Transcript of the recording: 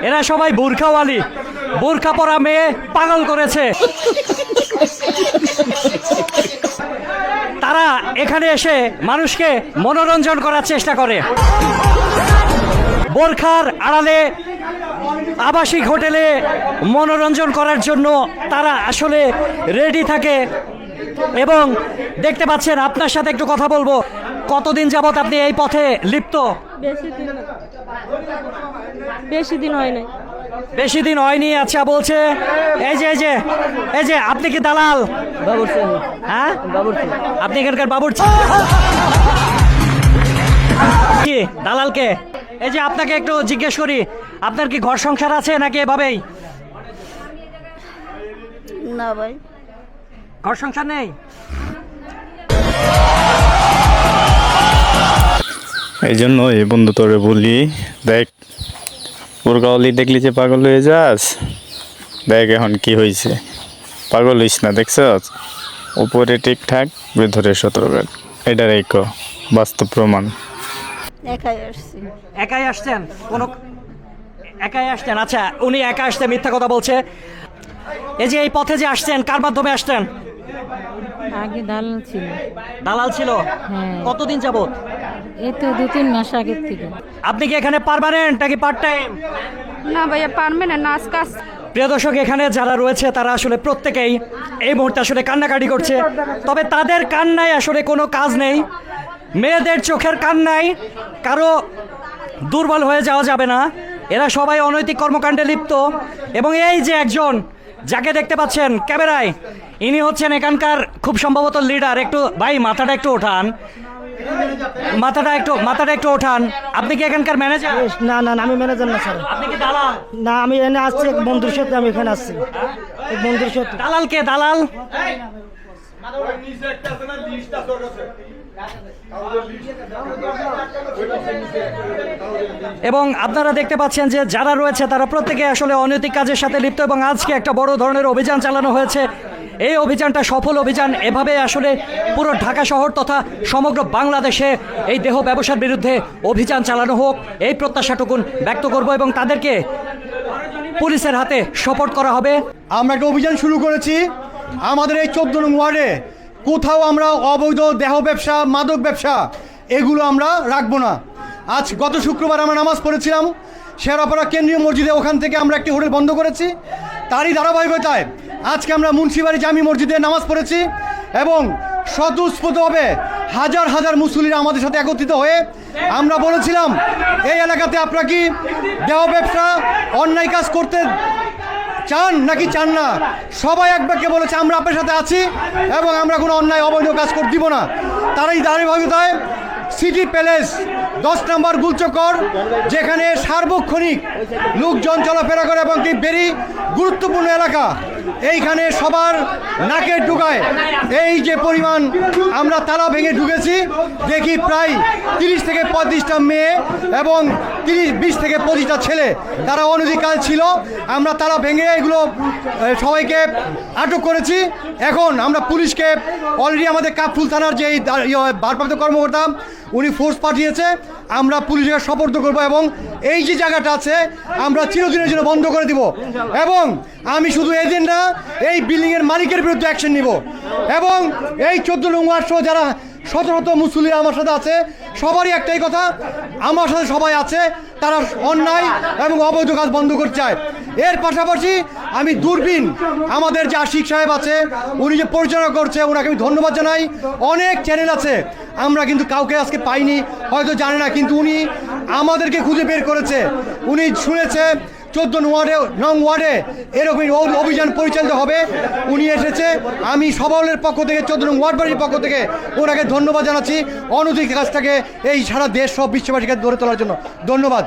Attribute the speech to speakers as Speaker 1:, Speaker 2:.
Speaker 1: এরা সবাই বোরখাওয়ালি, বোরখা পরা মেয়ে পাগল করেছে। তারা এখানে এসে মানুষকে মনোরঞ্জন করার চেষ্টা করে। বোরখার আড়ালে আবাসিক হোটেলে মনোরঞ্জন করার জন্য তারা আসলে রেডি থাকে। এবং দেখতে পাচ্ছেন, আপনার সাথে একটু কথা বলবো। কতদিন যাবত আপনি এই পথে লিপ্ত?
Speaker 2: বেশি দিন হয় নাই।
Speaker 1: বেশি দিন হয়নি। আচ্ছা, বলছে এই যে আপনি কি দালাল?
Speaker 2: বাবুর্চি।
Speaker 1: হ্যাঁ,
Speaker 2: বাবুর্চি।
Speaker 1: আপনি এখানকার বাবুর্চি? কি দালালকে? এই যে আপনাকে একটু জিজ্ঞেস করি, আপনার কি ঘর সংসার আছে নাকি এভাবেই?
Speaker 2: না ভাই,
Speaker 1: ঘর সংসার নেই।
Speaker 3: এই জন্য এই বন্ধু তোরে বলি, দেখ বোরকাওয়ালি দেখলি যে পাগল হয়ে যাস। দেখ এখন কি হয়েছে, পাগল হইস না। দেখছ উপরে ঠিকঠাক, ভেতরে 17 গাট। এটা রেখো, বাস্তব প্রমাণ।
Speaker 2: একাই আসছি।
Speaker 1: একাই আসছেন? একাই আসছেন? আচ্ছা, উনি একা আসতে মিথ্যা কথা বলছে। এই যে এই পথে যে আসছেন, কার মাধ্যমে আসছেন?
Speaker 2: আগে দালাল ছিল।
Speaker 1: দালাল ছিল?
Speaker 2: হ্যাঁ।
Speaker 1: কতদিন যাবত?
Speaker 2: এই তো 2-3 মাস আগের থেকে।
Speaker 1: আপনি কি এখানে পার্মানেন্ট নাকি পার্ট টাইম?
Speaker 2: না ভাইয়া, পারমানেন্ট নাচ কাজ।
Speaker 1: প্রিয় দর্শক, এখানে যারা রয়েছে তারা আসলে প্রত্যেকেই এই মুহূর্তে আসলে কান্নাকাটি করছে। তবে তাদের কান্নায় আসলে কোনো কাজ নেই। মেয়েদের চোখের কান্নায় কারো দুর্বল হয়ে যাওয়া যাবে না। এরা সবাই অনৈতিক কর্মকাণ্ডে লিপ্ত। এবং এই যে একজন যাকে দেখতে পাচ্ছেন ক্যামেরায়, ইনি হচ্ছেন এখানকার খুব সম্ভবত লিডার। একটু ভাই মাথাটা একটু ওঠান, মাথাটা একটু ওঠান। আপনি কি এখানকার ম্যানেজার?
Speaker 4: না না না, আমি ম্যানেজার না স্যার।
Speaker 1: আপনি কি দালাল?
Speaker 4: না, আমি এখানে আসছি এক বন্ধুর সাথে। আমি এখানে আসছি এক বন্ধুর সাথে।
Speaker 1: দালাল কে? দালাল এবং আপনারা দেখতে পাচ্ছেন যে যারা রয়েছে তারা প্রত্যেকে আসলে অনৈতিক কাজের সাথে লিপ্ত। এবং আজকে একটা বড় ধরনের অভিযান চালানো হয়েছে। এই অভিযানটা সফল অভিযান। এভাবে আসলে পুরো ঢাকা শহর তথা সমগ্র বাংলাদেশে এই দেহ ব্যবসার বিরুদ্ধে অভিযান চালানো হোক, এই প্রত্যাশাটুকুন ব্যক্ত করব। এবং তাদেরকে পুলিশের হাতে সোপর্দ করা হবে।
Speaker 5: আমরা একটা অভিযান শুরু করেছি আমাদের এই 14 নং ওয়ার্ডে। কোথাও আমরা অবৈধ দেহ ব্যবসা, মাদক ব্যবসা এগুলো আমরা রাখবো না। আজ গত শুক্রবার আমরা নামাজ পড়েছিলাম শেরাপাড়া কেন্দ্রীয় মসজিদে। ওখান থেকে আমরা একটি হোটেল বন্ধ করেছি। তারই ধারাবাহিকতায় আজকে আমরা মুন্সিবাড়ি জামি মসজিদে নামাজ পড়েছি। এবং স্বতঃস্ফূর্তভাবে হাজার হাজার মুসল্লিরা আমাদের সাথে একত্রিত হয়ে আমরা বলেছিলাম, এই এলাকাতে আপনারা কি দেহ ব্যবসা, অন্যায় কাজ করতে চান নাকি চান না? সবাই এক বাক্যে বলেছে আমরা আপনার সাথে আছি এবং আমরা কোনো অন্যায় অবৈধ কাজ করতে দিব না। তারই ধারাবাহিকতায় সিটি প্যালেস 10 নম্বর গুলচক্কর, যেখানে সার্বক্ষণিক লোকজন চলাফেরা করে এবং কি বেরি গুরুত্বপূর্ণ এলাকা, এইখানে সবার নাকের ঢুকায় এই যে পরিমাণ আমরা তালা ভেঙে ঢুকেছি, দেখি প্রায় 30 থেকে 35টা মেয়ে এবং 20 থেকে 25টা ছেলে তারা অনৈতিক কাজ ছিল। আমরা তালা ভেঙে এগুলো সবাইকে আটক করেছি। এখন আমরা পুলিশকে অলরেডি আমাদের কাপফুল থানার যে ভারপ্রাপ্ত কর্মকর্তা উনি ফোর্স পাঠিয়েছে, আমরা পুলিশকে সোপর্দ করব। এবং এই যে জায়গাটা আছে আমরা চিরদিনের জন্য বন্ধ করে দিব। এবং আমি শুধু এজেন্ট না, এই বিল্ডিংয়ের মালিকের বিরুদ্ধে অ্যাকশন নিব। এবং এই 14 নং ওয়ার্ড সহ যারা শত শত মুসল্লি আমার সাথে আছে, সবারই একটাই কথা, আমার সাথে সবাই আছে, তারা অন্যায় এবং অবৈধ কাজ বন্ধ করতে চায়। এর পাশাপাশি আমি দূরবীন আমাদের যে আশিক সাহেব আছে, উনি যে পরিচালনা করছে, ওনাকে আমি ধন্যবাদ জানাই। অনেক চ্যানেল আছে, আমরা কিন্তু কাউকে আজকে পাইনি, হয়তো জানে না, কিন্তু উনি আমাদেরকে খুঁজে বের করেছে। উনি শুনেছে 14 নং ওয়ার্ডে এরকমই অভিযান পরিচালিত হবে, উনি এসেছে। আমি সবালের পক্ষ থেকে 14 নং ওয়ার্ডবাসীর পক্ষ থেকে ওনাকে ধন্যবাদ জানাচ্ছি অনৈতিক কাজটাকে এই সারা দেশ সব বিশ্ববাসীকে ধরে তোলার জন্য। ধন্যবাদ।